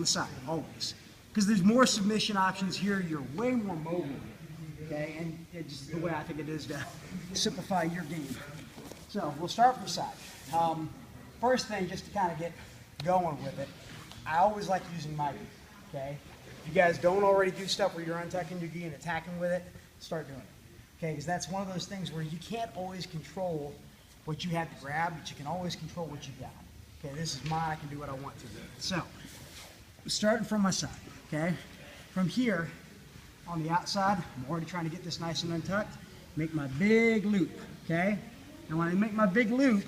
the side, always. Because there's more submission options here. You're way more mobile, okay? And it's just the way I think it is to simplify your game. So we'll start from the side. First thing, just to kind of get going with it, I always like using my gi, okay? If you guys don't already do stuff where you're untucking your gi and attacking with it, start doing it, okay? Because that's one of those things where you can't always control what you have to grab, but you can always control what you got. Okay, this is mine, I can do what I want to do. So, starting from my side, okay? From here, on the outside, I'm already trying to get this nice and untucked, make my big loop, okay? And when I make my big loop,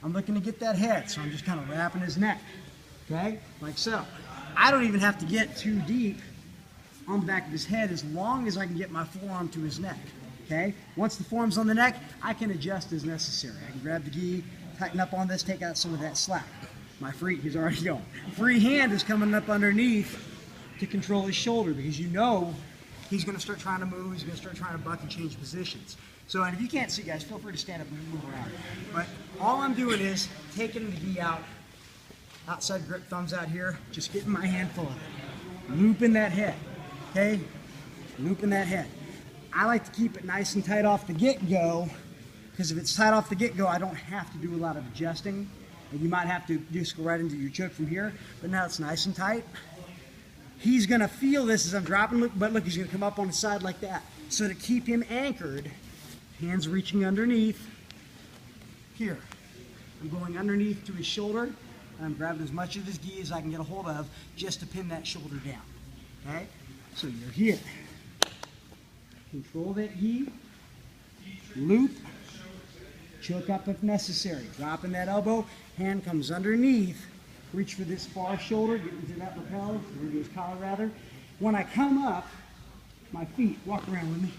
I'm looking to get that head, so I'm just kind of wrapping his neck, okay? Like so. I don't even have to get too deep on the back of his head as long as I can get my forearm to his neck, okay? Once the forearm's on the neck, I can adjust as necessary. I can grab the gi, tighten up on this, take out some of that slack. My free, he's already going. Free hand is coming up underneath to control his shoulder because you know he's going to start trying to move, he's going to start trying to buck and change positions. So, and if you can't see, guys, feel free to stand up and move around. But all I'm doing is taking the gi out, outside grip, thumbs out here, just getting my hand full of it. Looping that head, okay? Looping that head. I like to keep it nice and tight off the get-go because if it's tight off the get-go, I don't have to do a lot of adjusting. And you might have to just go right into your choke from here, but now it's nice and tight. He's gonna feel this as I'm dropping, but look, he's gonna come up on his side like that. So to keep him anchored, hands reaching underneath, here. I'm going underneath to his shoulder, and I'm grabbing as much of his gi as I can get a hold of just to pin that shoulder down, okay? So you're here. Control that gi, loop, choke up if necessary, dropping that elbow, hand comes underneath, reach for this far shoulder, get into that lapel, or into his collar rather. When I come up, my feet, walk around with me,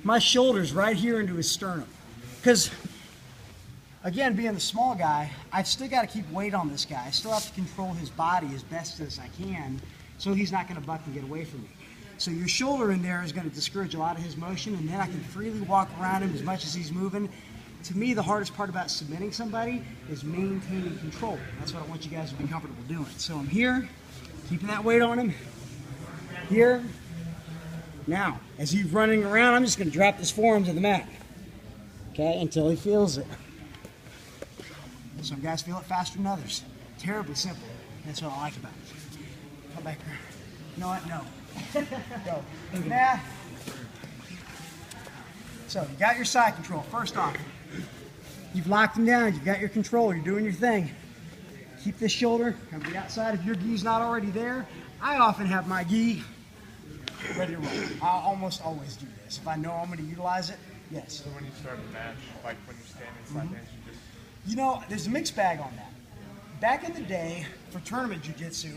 my shoulder's right here into his sternum. Because, again, being the small guy, I've still got to keep weight on this guy. I still have to control his body as best as I can so he's not going to buck and get away from me. So your shoulder in there is going to discourage a lot of his motion, and then I can freely walk around him as much as he's moving. To me, the hardest part about submitting somebody is maintaining control. That's what I want you guys to be comfortable doing. So I'm here, keeping that weight on him. Here. Now, as he's running around, I'm just going to drop this forearm to the mat. Okay, until he feels it. Some guys feel it faster than others. Terribly simple. That's what I like about it. Come back here. You know what? No. Go. Nah. So you got your side control. First off, you've locked him down. You've got your control. You're doing your thing. Keep this shoulder on the outside. If your gi's not already there, I often have my gi ready to roll. I'll almost always do this. If I know I'm going to utilize it, yes. So when you start a match, like when you're standing side dance, you just... You know, there's a mixed bag on that. Back in the day, for tournament jiu-jitsu,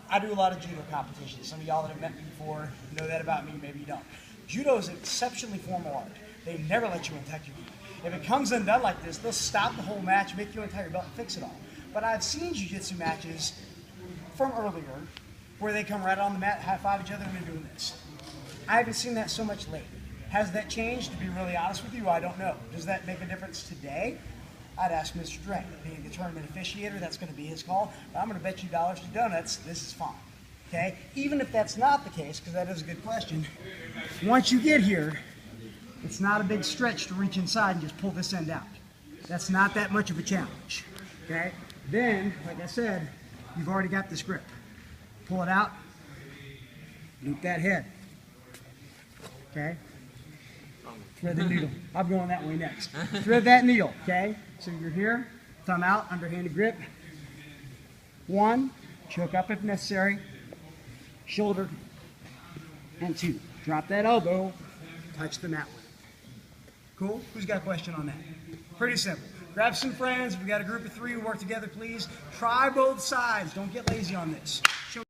I do a lot of judo competitions. Some of y'all that have met me before know that about me, maybe you don't. Judo is an exceptionally formal art. They never let you untuck your gi. If it comes undone like this, they'll stop the whole match, make you untie your belt, and fix it all. But I've seen jiu-jitsu matches from earlier where they come right on the mat, high-five each other, and they're doing this. I haven't seen that so much lately. Has that changed? To be really honest with you, I don't know. Does that make a difference today? I'd ask Mr. Dre. Being the tournament officiator, that's going to be his call. But I'm going to bet you dollars to donuts, this is fine. Okay? Even if that's not the case, because that is a good question, once you get here, it's not a big stretch to reach inside and just pull this end out. That's not that much of a challenge. Okay? Then, like I said, you've already got this grip. Pull it out, loop that head. Okay? Thread the needle. I'm going that way next. Thread that needle, okay? So you're here, thumb out, underhanded grip. 1, choke up if necessary, shoulder, and 2. Drop that elbow, touch the mat with it. Cool? Who's got a question on that? Pretty simple. Grab some friends. If we got a group of 3 who work together, please. Try both sides. Don't get lazy on this.